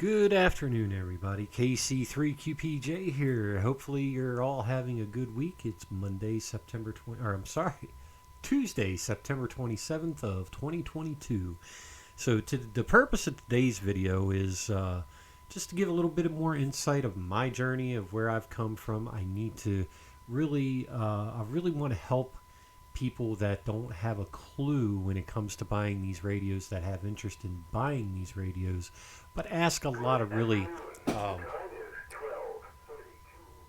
Good afternoon, everybody. KC3QPJ here. Hopefully, you're all having a good week. It's Monday, September 20, or I'm sorry, Tuesday, September 27th of 2022. So, the purpose of today's video is just to give a little bit more insight of my journey of where I've come from. I need to I really want to help people that don't have a clue when it comes to buying these radios, that have interest in buying these radios, but ask a lot of really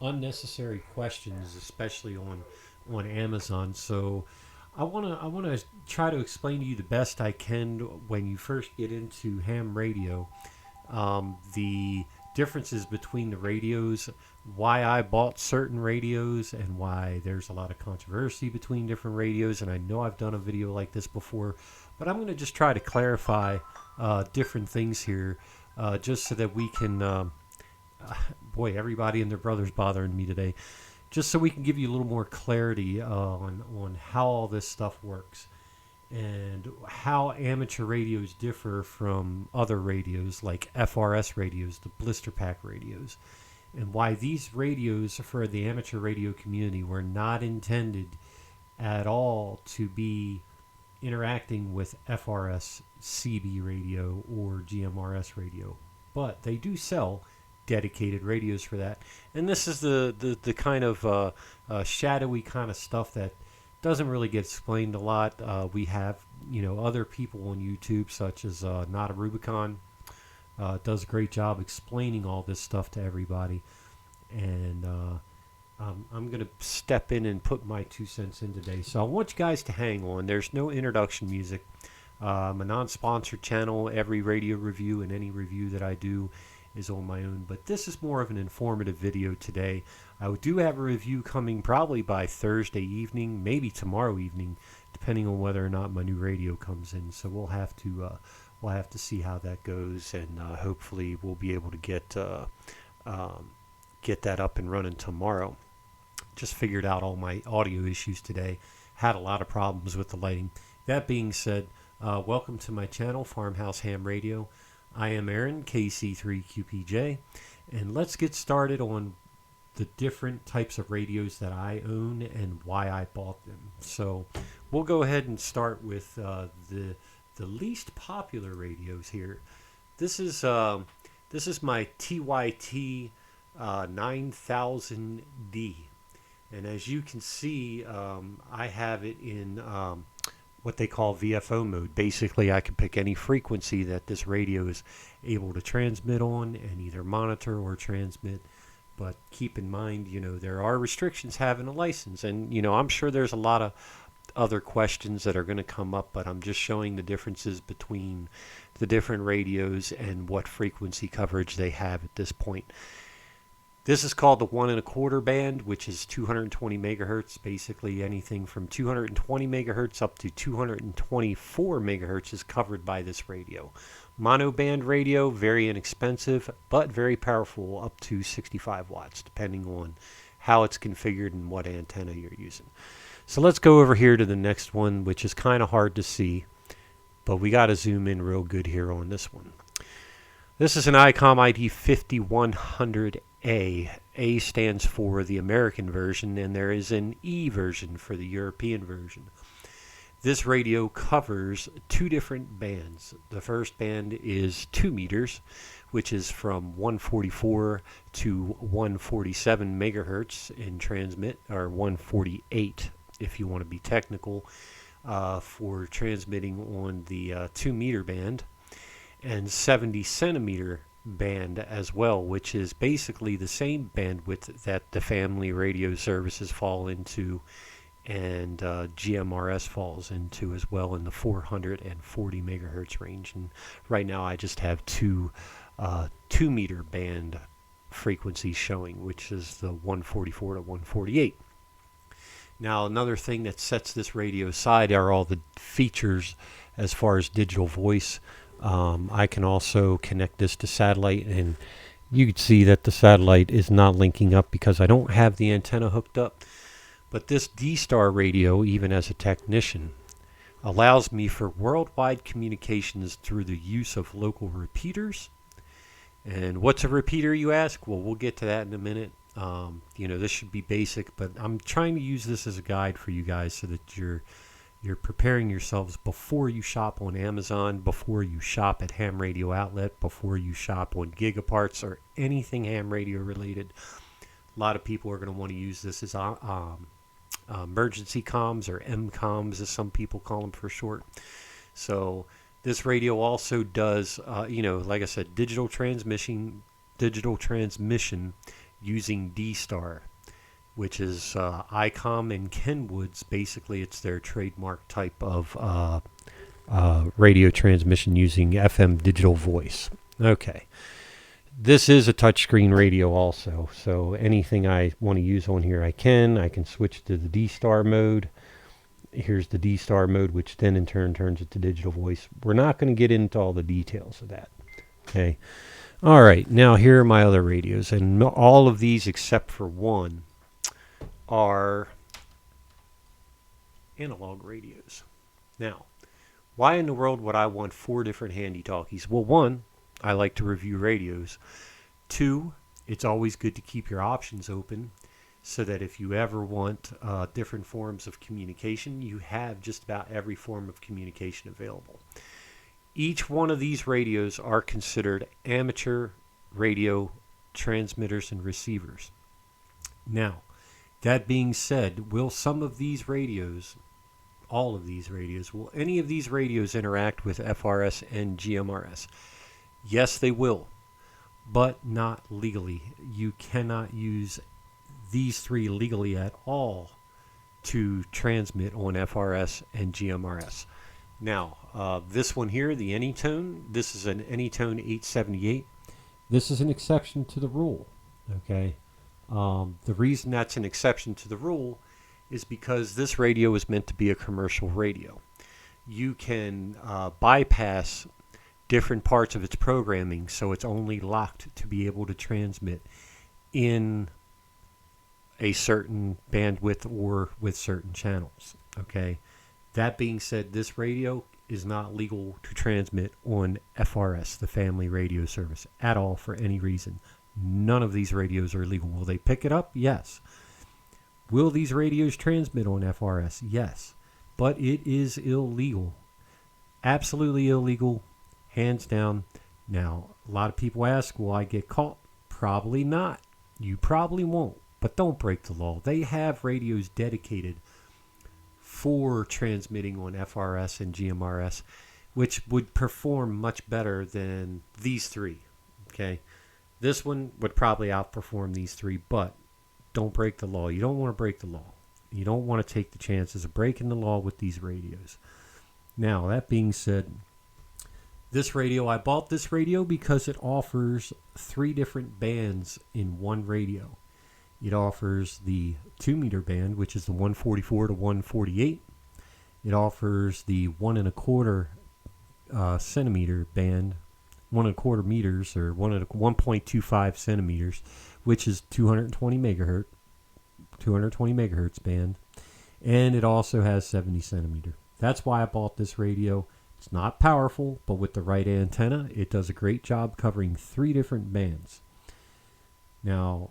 unnecessary questions, especially on Amazon. So I want to try to explain to you the best I can when you first get into ham radio, the differences between the radios, why I bought certain radios, and why there's a lot of controversy between different radios. And I know I've done a video like this before, but I'm going to just try to clarify different things here, just so that we can, boy, everybody and their brother's bothering me today, just so we can give you a little more clarity on how all this stuff works and how amateur radios differ from other radios like FRS radios, the blister pack radios, and why these radios for the amateur radio community were not intended at all to be interacting with FRS CB radio or GMRS radio, but they do sell dedicated radios for that. And this is the kind of shadowy kind of stuff that doesn't really get explained a lot. We have, other people on YouTube, such as Not a Rubicon, does a great job explaining all this stuff to everybody. And I'm going to step in and put my 2 cents in today. So I want you guys to hang on. There's no introduction music. I'm a non-sponsored channel. Every radio review and any review that I do is on my own, but this is more of an informative video today. I do have a review coming probably by Thursday evening, maybe tomorrow evening, depending on whether or not my new radio comes in. So we'll have to see how that goes, and hopefully we'll be able to get that up and running tomorrow. Just figured out all my audio issues today. Had a lot of problems with the lighting. That being said, welcome to my channel, Farmhouse Ham Radio. I am Aaron, KC3QPJ, and let's get started on the different types of radios that I own and why I bought them. So we'll go ahead and start with the least popular radios here. This is my TYT 9000D, and as you can see, I have it in what they call VFO mode. Basically, I can pick any frequency that this radio is able to transmit on and either monitor or transmit. But keep in mind, there are restrictions having a license, and I'm sure there's a lot of other questions that are going to come up, but I'm just showing the differences between the different radios and what frequency coverage they have at this point. This is called the 1 1/4 band, which is 220 megahertz. Basically, anything from 220 megahertz up to 224 megahertz is covered by this radio. Monoband radio, very inexpensive, but very powerful, up to 65 watts, depending on how it's configured and what antenna you're using. So let's go over here to the next one, which is kind of hard to see, but we got to zoom in real good here on this one. This is an ICOM ID 5100A. A stands for the American version, and there is an E version for the European version. This radio covers two different bands. The first band is 2 meters, which is from 144 to 147 megahertz in transmit, or 148 if you want to be technical, for transmitting on the 2 meter band, and 70 centimeter band as well, which is basically the same bandwidth that the family radio services fall into, and GMRS falls into as well, in the 440 megahertz range. And right now I just have two 2 meter band frequencies showing, which is the 144 to 148. Now, another thing that sets this radio aside are all the features as far as digital voice. I can also connect this to satellite, and you can see that the satellite is not linking up because I don't have the antenna hooked up. But this D-Star radio, even as a technician, allows me for worldwide communications through the use of local repeaters And what's a repeater, you ask? Well, we'll get to that in a minute. This should be basic, but I'm trying to use this as a guide for you guys so that you're preparing yourselves before you shop on Amazon, before you shop at Ham Radio Outlet, before you shop on Gigaparts or anything ham radio related. A lot of people are going to want to use this as emergency comms, or MCOMs as some people call them for short. So this radio also does, like I said, digital transmission using D-Star, which is ICOM and Kenwood's. Basically, it's their trademark type of radio transmission using FM digital voice. Okay. This is a touchscreen radio also, so anything I want to use on here I can switch to the D-Star mode. Here's the D-Star mode, which then in turn turns it to digital voice. We're not going to get into all the details of that. Okay. All right, now here are my other radios, and all of these except for one are analog radios. Now, why in the world would I want 4 different handy-talkies? Well, 1, I like to review radios. 2, it's always good to keep your options open so that if you ever want different forms of communication, you have just about every form of communication available. Each one of these radios are considered amateur radio transmitters and receivers. Now, that being said, will some of these radios, all of these radios, will any of these radios interact with FRS and GMRS? Yes, they will, but not legally. You cannot use these 3 legally at all to transmit on FRS and GMRS. Now, this one here, the Anytone, this is an Anytone 878. This is an exception to the rule, okay? The reason that's an exception to the rule is because this radio is meant to be a commercial radio. You can bypass different parts of its programming, so it's only locked to be able to transmit in a certain bandwidth or with certain channels, okay? That being said, this radio is not legal to transmit on FRS, the Family Radio Service, at all for any reason. None of these radios are legal. Will they pick it up? Yes. Will these radios transmit on FRS? Yes. But it is illegal. Absolutely illegal, hands down. Now, a lot of people ask, will I get caught? Probably not. You probably won't, but don't break the law. They have radios dedicated for transmitting on FRS and GMRS, which would perform much better than these 3. Okay, this one would probably outperform these 3, but don't break the law. You don't want to break the law. You don't want to take the chances of breaking the law with these radios. Now, that being said, this radio, I bought this radio because it offers 3 different bands in one radio. It offers the 2-meter band, which is the 144 to 148. It offers the 1.25 centimeter band, 1.25 meters, or 1.25 centimeters, which is 220 megahertz band, and it also has 70 centimeter. That's why I bought this radio. It's not powerful, but with the right antenna, it does a great job covering 3 different bands. Now,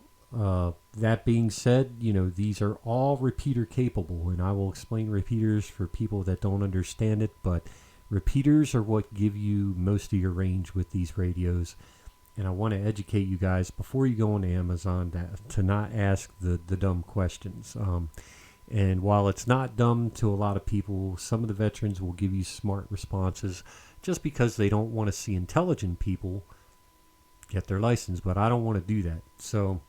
that being said, these are all repeater capable, and I will explain repeaters for people that don't understand it, but repeaters are what give you most of your range with these radios. And I want to educate you guys before you go on Amazon to not ask the dumb questions. And while it's not dumb to a lot of people, some of the veterans will give you smart responses just because they don't want to see intelligent people get their license, but I don't want to do that. So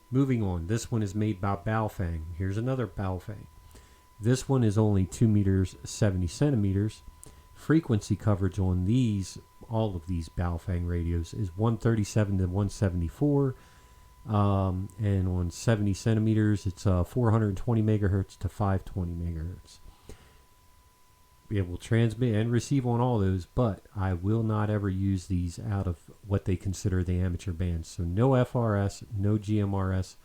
moving on, this one is made by Baofeng. Here's another Baofeng. This one is only 2 meters, 70 centimeters. Frequency coverage on all of these Baofeng radios is 137 to 174. And on 70 centimeters, it's 420 megahertz to 520 megahertz. Be able to transmit and receive on all those, but I will not ever use these out of what they consider the amateur bands. So no FRS, no GMRS,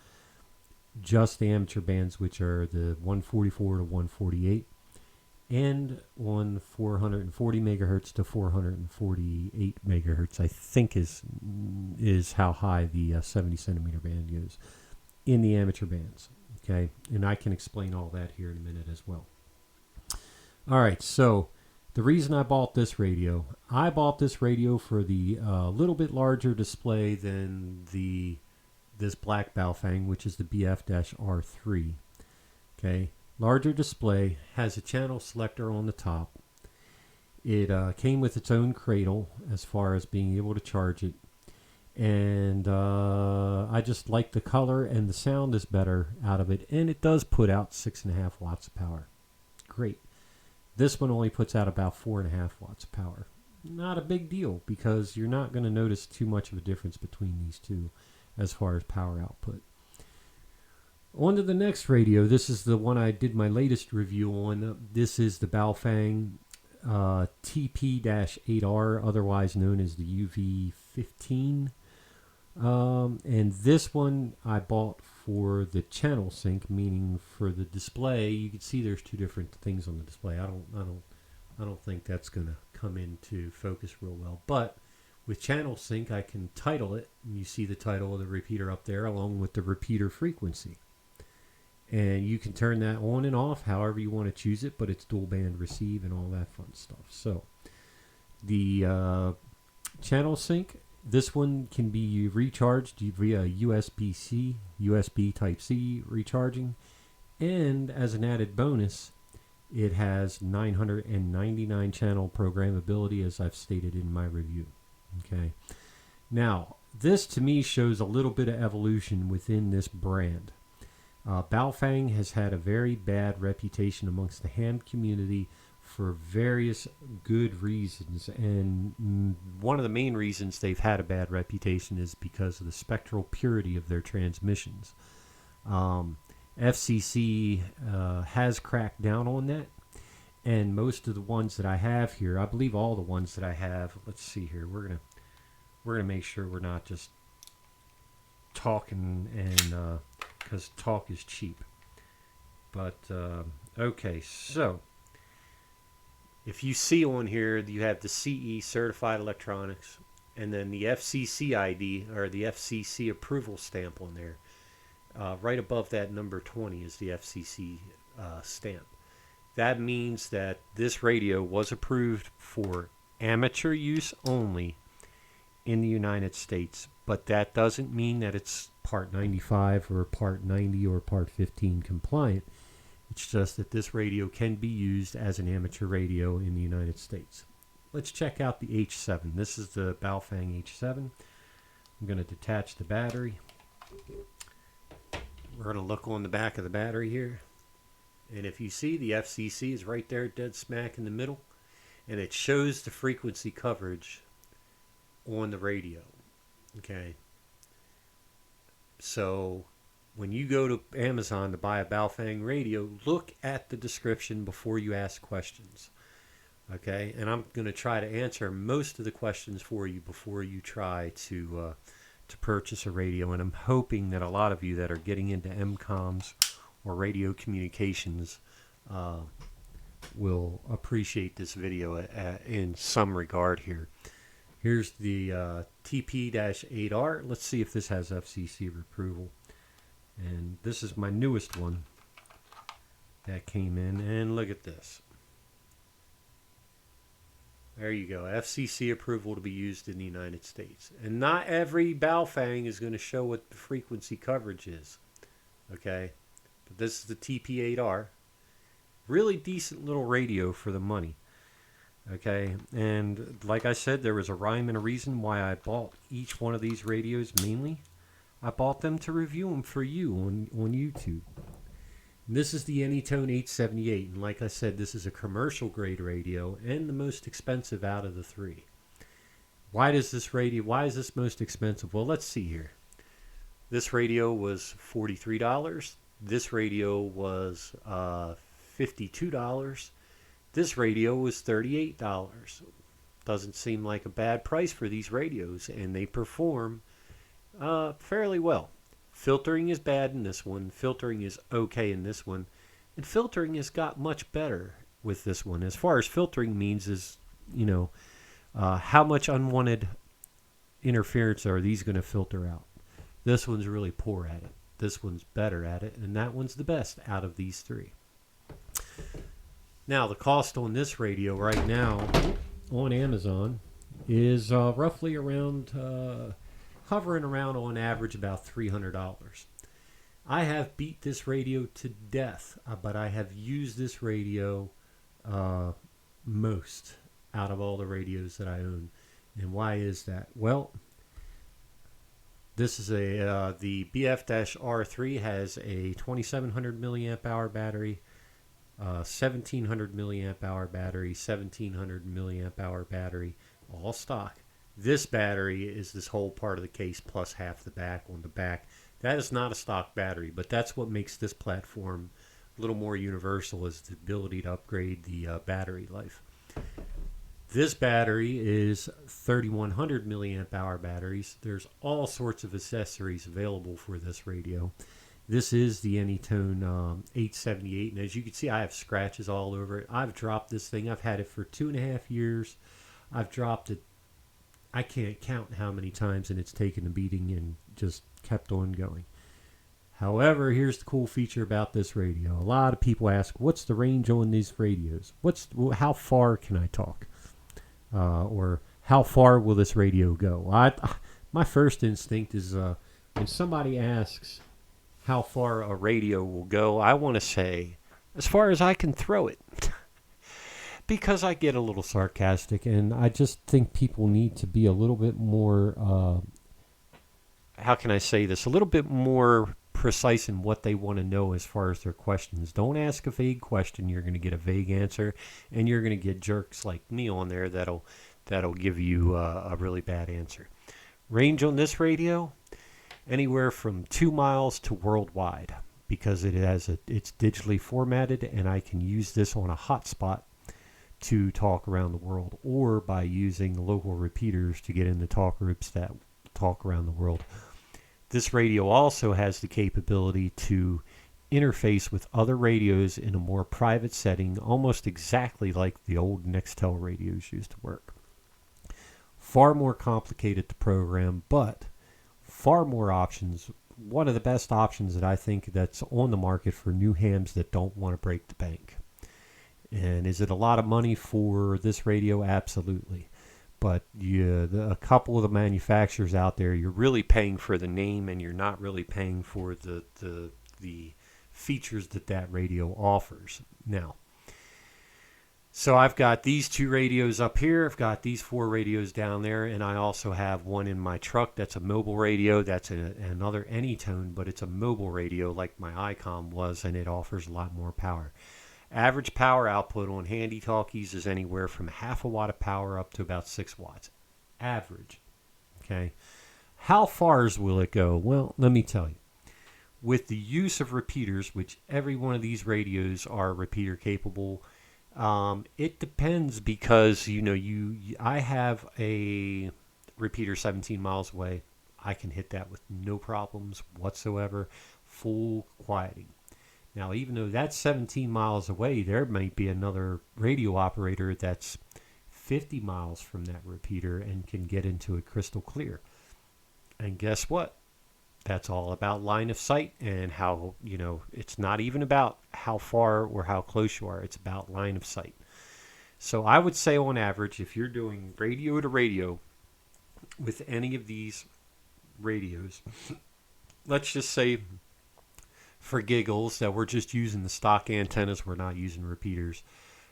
just the amateur bands, which are the 144 to 148, and on 440 megahertz to 448 megahertz, I think is is how high the 70 centimeter band goes in the amateur bands. Okay, and I can explain all that here in a minute as well. All right, so the reason I bought this radio for the little bit larger display than this black Baofeng, which is the BF-R3. Okay, larger display, has a channel selector on the top. It came with its own cradle as far as being able to charge it. And I just like the color, and the sound is better out of it. And it does put out 6.5 watts of power. Great. This one only puts out about 4.5 watts of power. Not a big deal, because you're not going to notice too much of a difference between these two as far as power output. On to the next radio. This is the one I did my latest review on. This is the Baofeng TP-8R, otherwise known as the UV15. And this one I bought for the channel sync, meaning for the display. You can see there's two different things on the display. I don't think that's going to come into focus real well. But with channel sync, I can title it. And you see the title of the repeater up there, along with the repeater frequency. And you can turn that on and off however you want to choose it, but it's dual band receive and all that fun stuff. So the channel sync, this one can be recharged via USB-C, USB Type-C recharging. And as an added bonus, it has 999 channel programmability, as I've stated in my review. Okay. Now, this to me shows a little bit of evolution within this brand. Baofeng has had a very bad reputation amongst the ham community for various good reasons, and one of the main reasons they've had a bad reputation is because of the spectral purity of their transmissions. FCC has cracked down on that, and most of the ones that I have here, I believe all the ones that I have, let's see here, we're gonna make sure we're not just talking and because talk is cheap. But okay, so if you see on here, you have the CE certified electronics, and then the FCC ID, or the FCC approval stamp on there. Right above that number 20 is the FCC stamp. That means that this radio was approved for amateur use only in the United States, but that doesn't mean that it's Part 95 or Part 90 or Part 15 compliant. It's just that this radio can be used as an amateur radio in the United States. Let's check out the H7. This is the Baofeng H7. I'm going to detach the battery. We're going to look on the back of the battery here. And if you see, the FCC is right there dead smack in the middle. And it shows the frequency coverage on the radio. Okay. So when you go to Amazon to buy a Baofeng radio, look at the description before you ask questions. Okay, and I'm going to try to answer most of the questions for you before you try to purchase a radio. And I'm hoping that a lot of you that are getting into MCOMs or radio communications will appreciate this video in some regard here. Here's the TP-8R. Let's see if this has FCC approval. And this is my newest one that came in. And look at this. There you go. FCC approval to be used in the United States. And not every Baofeng is going to show what the frequency coverage is. Okay? But this is the TP-8R. Really decent little radio for the money. Okay, and like I said, there was a rhyme and a reason why I bought each one of these radios. Mainly, I bought them to review them for you on YouTube. And this is the Anytone 878, and like I said, this is a commercial grade radio and the most expensive out of the three. Why is this most expensive? Well, let's see here. This radio was $43. This radio was $52. This radio was $38. Doesn't seem like a bad price for these radios, and they perform fairly well. Filtering is bad in this one. Filtering is okay in this one. And filtering has got much better with this one. As far as filtering means is, how much unwanted interference are these going to filter out? This one's really poor at it. This one's better at it. And that one's the best out of these three. Now, the cost on this radio right now on Amazon is roughly around, hovering around on average about $300. I have beat this radio to death, but I have used this radio most out of all the radios that I own. And why is that? Well, this is the BF-R3 has a 2700 milliamp hour battery, 1700 milliamp hour battery, 1700 milliamp hour battery, all stock. This battery is this whole part of the case plus half the back on the back. That is not a stock battery, but that's what makes this platform a little more universal, is the ability to upgrade the battery life. This battery is 3100 milliamp hour batteries. There's all sorts of accessories available for this radio. This is the Anytone 878, and as you can see, I have scratches all over it. I've dropped this thing. I've had it for 2.5 years. I've dropped it, I can't count how many times, and it's taken a beating and just kept on going. However, here's the cool feature about this radio. A lot of people ask, what's the range on these radios? How far can I talk? Or how far will this radio go? My first instinct is when somebody asks how far a radio will go, I want to say, as far as I can throw it. Because I get a little sarcastic, and I just think people need to be a little bit more, how can I say this, a little bit more precise in what they want to know as far as their questions. Don't ask a vague question. You're going to get a vague answer, and you're going to get jerks like me on there that'll give you a really bad answer. Range on this radio, anywhere from 2 miles to worldwide, because it's digitally formatted, and I can use this on a hotspot to talk around the world, or by using local repeaters to get into talk groups that talk around the world. This radio also has the capability to interface with other radios in a more private setting, almost exactly like the old Nextel radios used to work. Far more complicated to program, but far more options. One of the best options that I think that's on the market for new hams that don't want to break the bank. And is it a lot of money for this radio? Absolutely. But a couple of the manufacturers out there, you're really paying for the name, and you're not really paying for the features that radio offers. Now, so I've got these 2 radios up here. I've got these 4 radios down there, and I also have one in my truck that's a mobile radio. That's another Anytone, but it's a mobile radio like my ICOM was, and it offers a lot more power. Average power output on handy talkies is anywhere from half a watt of power up to about 6 watts. Average. Okay. How far will it go? Well, let me tell you. With the use of repeaters, which every one of these radios are repeater capable, it depends, because I have a repeater 17 miles away. I can hit that with no problems whatsoever. Full quieting. Now, even though that's 17 miles away, there might be another radio operator that's 50 miles from that repeater and can get into it crystal clear. And guess what? That's all about line of sight, and how, it's not even about how far or how close you are. It's about line of sight. So I would say on average, if you're doing radio to radio with any of these radios, let's just say, for giggles, that we're just using the stock antennas, we're not using repeaters.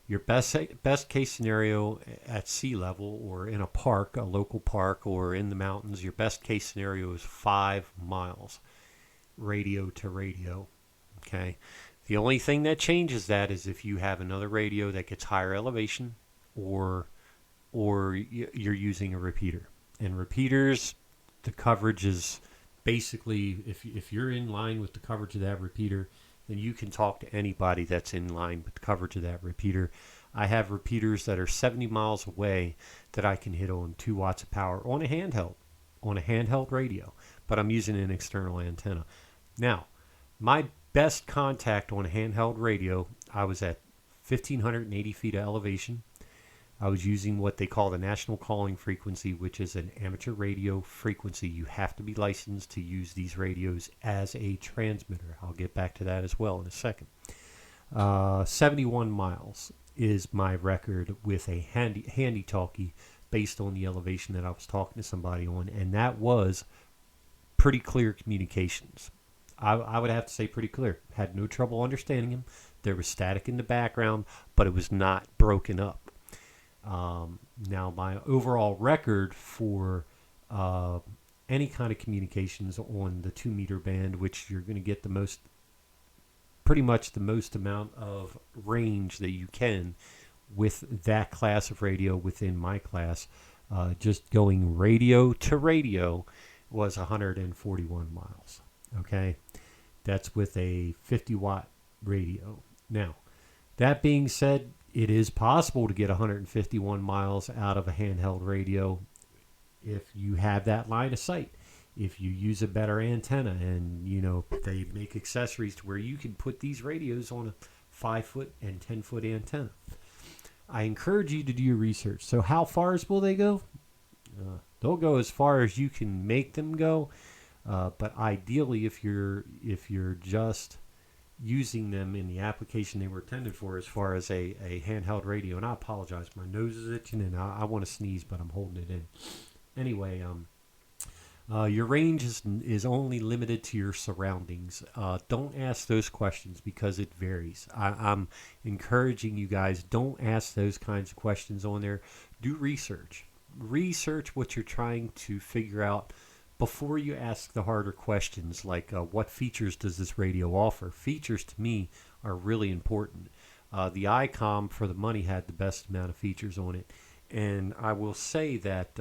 Your best case scenario at sea level, or in a park, a local park, or in the mountains, your best case scenario is 5 miles radio to radio. Okay. The only thing that changes that is if you have another radio that gets higher elevation, or you're using a repeater. And repeaters, the coverage is basically, if you're in line with the coverage of that repeater, then you can talk to anybody that's in line with the coverage of that repeater. I have repeaters that are 70 miles away that I can hit on 2 watts of power on a handheld radio, but I'm using an external antenna. Now, my best contact on a handheld radio, I was at 1,580 feet of elevation. I was using what they call the national calling frequency, which is an amateur radio frequency. You have to be licensed to use these radios as a transmitter. I'll get back to that as well in a second. 71 miles is my record with a handy talkie based on the elevation that I was talking to somebody on, and that was pretty clear communications. I would have to say pretty clear. Had no trouble understanding him. There was static in the background, but it was not broken up. Now, my overall record for any kind of communications on the 2-meter band, which you're going to get the most, pretty much the most amount of range that you can with that class of radio within my class, just going radio to radio, was 141 miles. Okay, that's with a 50-watt radio. Now, that being said, it is possible to get 151 miles out of a handheld radio if you have that line of sight. If you use a better antenna, and they make accessories to where you can put these radios on a 5-foot and 10-foot antenna. I encourage you to do your research. So how far will they go? They'll go as far as you can make them go. But ideally, if you're just using them in the application they were intended for, as far as a handheld radio, and I apologize, my nose is itching and I want to sneeze, but I'm holding it in. Anyway, your range is only limited to your surroundings. Don't ask those questions because it varies. I'm encouraging you guys, don't ask those kinds of questions on there. Do research. Research what you're trying to figure out before you ask the harder questions, like what features does this radio offer? Features to me are really important. The ICOM for the money had the best amount of features on it. And I will say that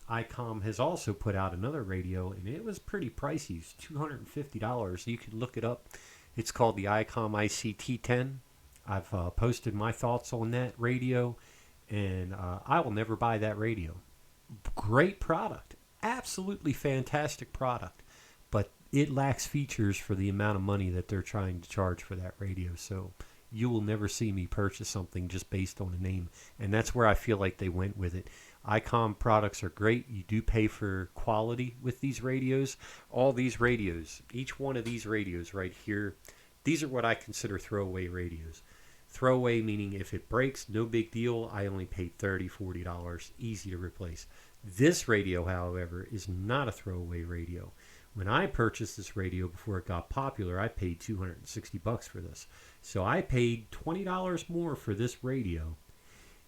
ICOM has also put out another radio, and it was pretty pricey. It's $250. You can look it up. It's called the ICOM ICT-10. I've posted my thoughts on that radio, and I will never buy that radio. Great product. Absolutely fantastic product. But it lacks features for the amount of money that they're trying to charge for that radio. So you will never see me purchase something just based on a name. And that's where I feel like they went with it. ICOM products are great. You do pay for quality with these radios. All these radios, each one of these radios right here, these are what I consider throwaway radios. Throwaway meaning if it breaks, no big deal. I only paid $30, $40, easy to replace. This radio, however, is not a throwaway radio. When I purchased this radio before it got popular, I paid $260 for this. So I paid $20 more for this radio,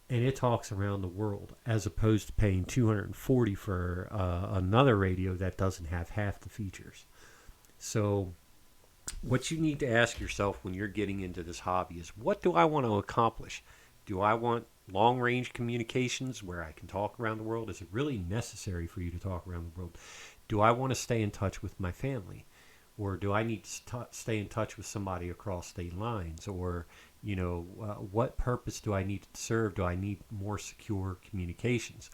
and it talks around the world, as opposed to paying $240 for another radio that doesn't have half the features. So what you need to ask yourself when you're getting into this hobby is, what do I want to accomplish? Do I want long-range communications where I can talk around the world? Is it really necessary for you to talk around the world? Do I want to stay in touch with my family? Or do I need to stay in touch with somebody across state lines? Or, what purpose do I need to serve? Do I need more secure communications?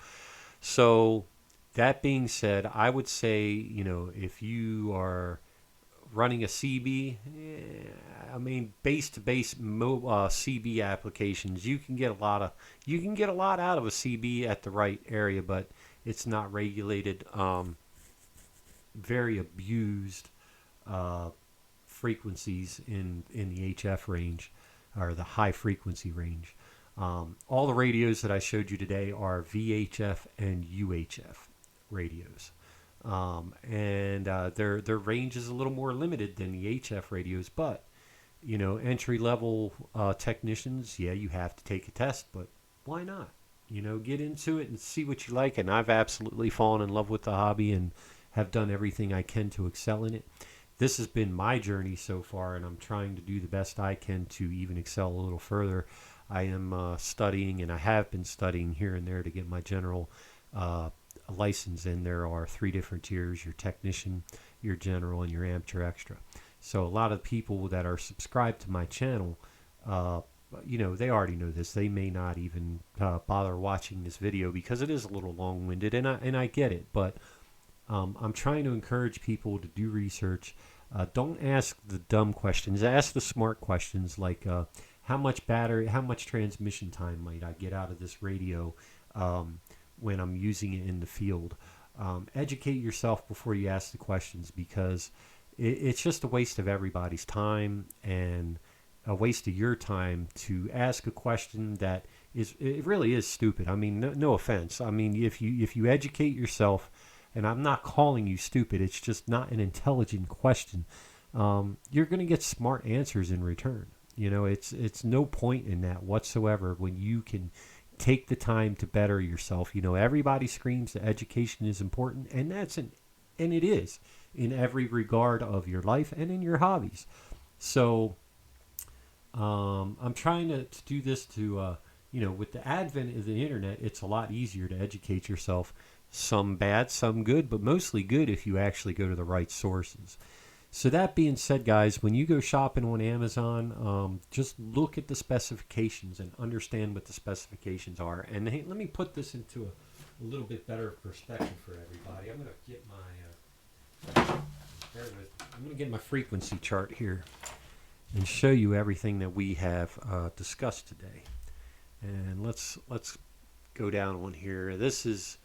So that being said, I would say, if you are running a CB, base-to-base CB applications, you can get a lot out of a CB at the right area, but it's not regulated. Very abused frequencies in the HF range, or the high frequency range. All the radios that I showed you today are VHF and UHF radios. And their range is a little more limited than the HF radios, but entry-level technicians, you have to take a test, but why not? Get into it and see what you like. And I've absolutely fallen in love with the hobby and have done everything I can to excel in it. This has been my journey so far, and I'm trying to do the best I can to even excel a little further. I am studying, and I have been studying here and there to get my general license, and there are 3 different tiers: your technician, your general, and your amateur extra. So a lot of people that are subscribed to my channel, they already know this. They may not even bother watching this video because it is a little long-winded, and I get it, but I'm trying to encourage people to do research. Don't ask the dumb questions. Ask the smart questions, like how much battery, how much transmission time might I get out of this radio when I'm using it in the field. Educate yourself before you ask the questions, because it's just a waste of everybody's time and a waste of your time to ask a question that it really is stupid. I mean, no offense. I mean, if you educate yourself, and I'm not calling you stupid, it's just not an intelligent question. You're going to get smart answers in return. You know, it's no point in that whatsoever when you can take the time to better yourself. You know, everybody screams that education is important, and and it is in every regard of your life and in your hobbies. So I'm trying to do this to, with the advent of the internet, it's a lot easier to educate yourself. Some bad, some good, but mostly good if you actually go to the right sources. So that being said, guys, when you go shopping on Amazon, just look at the specifications and understand what the specifications are. And hey, let me put this into a little bit better perspective for everybody. I'm going to get my frequency chart here and show you everything that we have discussed today. And let's go down on here. This is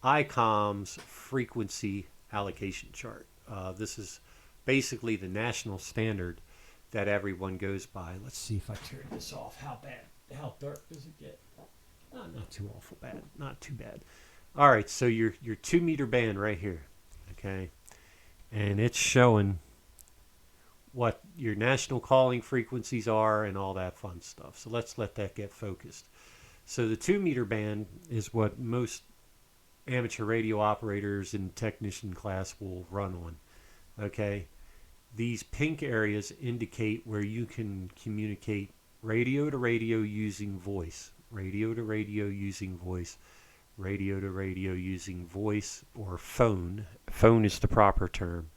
ICOM's frequency allocation chart. This is basically the national standard that everyone goes by. Let's see if I turn this off. How dark does it get? Not too awful bad. Not too bad. All right, so your 2 meter band right here, okay, and it's showing what your national calling frequencies are and all that fun stuff. So let's let that get focused. So the 2 meter band is what most amateur radio operators in technician class will run on. Okay, these pink areas indicate where you can communicate radio to radio using voice, radio to radio using voice, radio to radio using voice, or phone. Phone is the proper term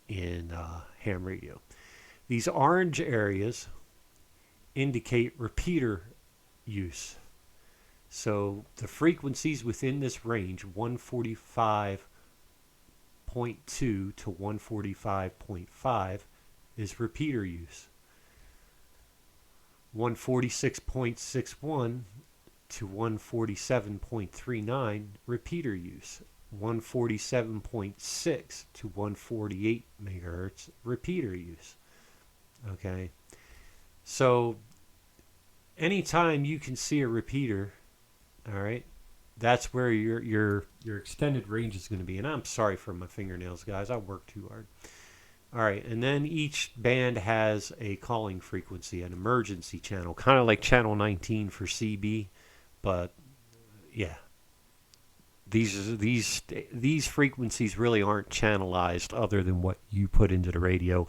in ham radio. These orange areas indicate repeater use. So the frequencies within this range, 145.2 to 145.5, is repeater use. 146.61 to 147.39, repeater use. 147.6 to 148 megahertz, repeater use. Okay, so anytime you can see a repeater, all right, that's where your extended range is going to be. And I'm sorry for my fingernails, guys. I work too hard. All right, and then each band has a calling frequency, an emergency channel, kind of like channel 19 for CB, but yeah, these frequencies really aren't channelized other than what you put into the radio.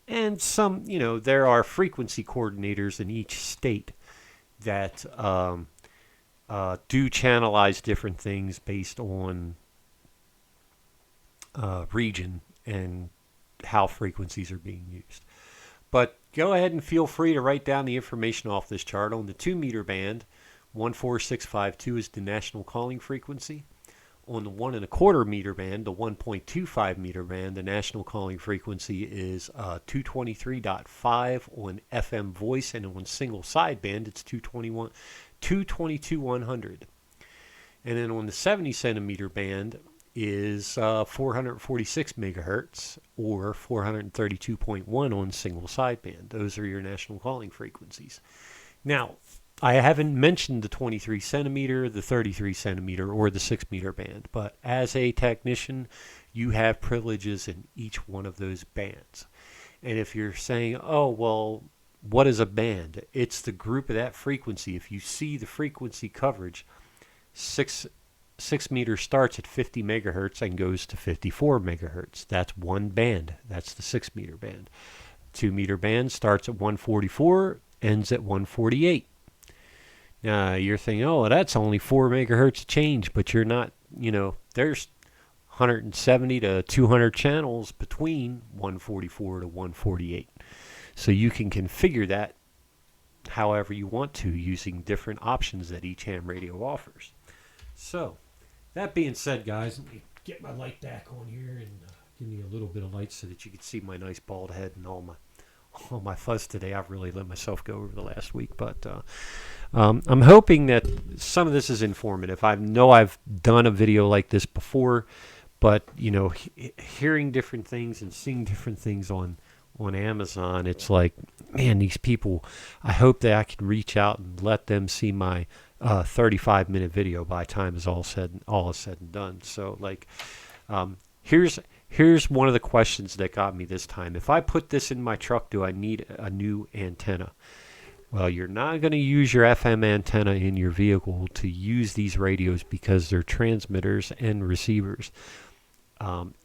And some, there are frequency coordinators in each state that do channelize different things based on region and how frequencies are being used. But go ahead and feel free to write down the information off this chart. On the 2 meter band, 14652 is the national calling frequency. On the 1 1/4 meter band, the 1.25 meter band, the national calling frequency is 223.5 on FM voice, and on single sideband it's 222.100. And then on the 70 centimeter band is 446 megahertz or 432.1 on single sideband. Those are your national calling frequencies. Now, I haven't mentioned the 23 centimeter, the 33 centimeter, or the 6 meter band, but as a technician, you have privileges in each one of those bands. And if you're saying, oh, well, what is a band? It's the group of that frequency. If you see the frequency coverage, 6 meter starts at 50 megahertz and goes to 54 megahertz. That's one band. That's the 6 meter band. 2 meter band starts at 144, ends at 148. Now, you're thinking, oh, that's only 4 megahertz change, but you're not, there's 170 to 200 channels between 144 to 148. So you can configure that however you want to using different options that each ham radio offers. So, that being said, guys, let me get my light back on here and give me a little bit of light so that you can see my nice bald head and all on my fuzz today. I've really let myself go over the last week, but I'm hoping that some of this is informative. I know I've done a video like this before, but hearing different things and seeing different things on Amazon, it's like, man, these people, I hope that I can reach out and let them see my 35-minute video by the time all is said and done. So, like, here's one of the questions that got me this time. If I put this in my truck, do I need a new antenna? Well, you're not going to use your FM antenna in your vehicle to use these radios because they're transmitters and receivers.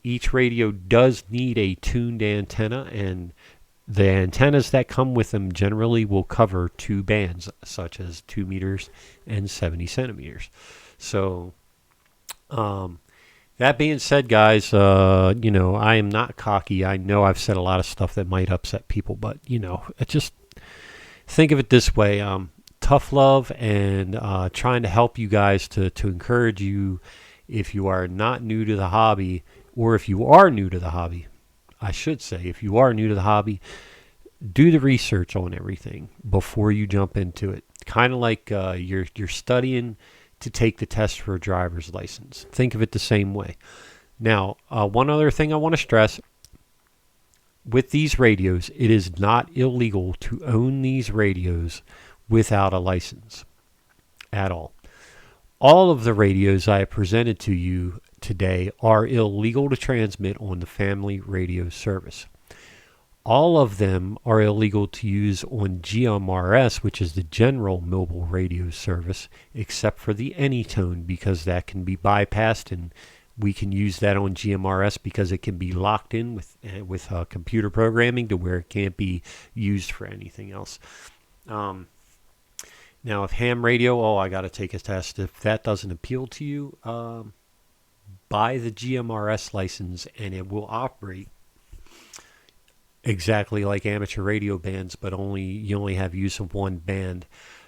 Each radio does need a tuned antenna, and the antennas that come with them generally will cover two bands, such as 2 meters and 70 centimeters. So, that being said, guys, I am not cocky. I know I've said a lot of stuff that might upset people, but, just think of it this way. Tough love and trying to help you guys to encourage you if you are not new to the hobby, or if you are new to the hobby, I should say, if you are new to the hobby, do the research on everything before you jump into it. Kind of like you're studying to take the test for a driver's license. Think of it the same way. Now, one other thing I want to stress, with these radios, it is not illegal to own these radios without a license at all. All of the radios I have presented to you today are illegal to transmit on the family radio service. All of them are illegal to use on GMRS, which is the general mobile radio service, except for the Anytone, because that can be bypassed, and we can use that on GMRS because it can be locked in with computer programming to where it can't be used for anything else. Now, if ham radio, I got to take a test. If that doesn't appeal to you, buy the GMRS license, and it will operate exactly like amateur radio bands, but you only have use of one band.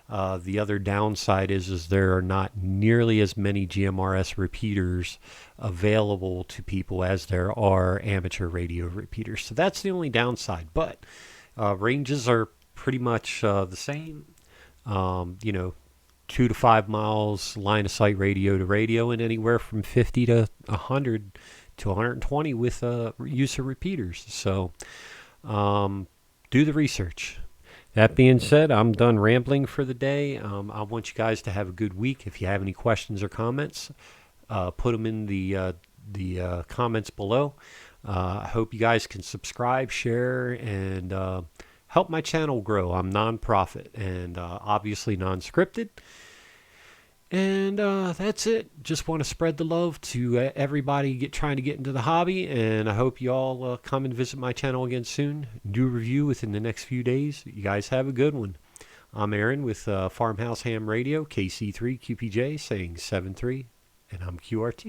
The other downside is there are not nearly as many GMRS repeaters available to people as there are amateur radio repeaters. So that's the only downside. But ranges are pretty much the same. 2 to 5 miles line of sight radio to radio, and anywhere from 50 to 100 to 120 with use of repeaters. So do the research. That being said, I'm done rambling for the day. I want you guys to have a good week. If you have any questions or comments, put them in the comments below. I hope you guys can subscribe, share, and help my channel grow. I'm non-profit and obviously non-scripted. And that's it. Just want to spread the love to everybody trying to get into the hobby. And I hope you all come and visit my channel again soon. Do a review within the next few days. You guys have a good one. I'm Aaron with Farmhouse Ham Radio, KC3QPJ, saying 7-3, and I'm QRT.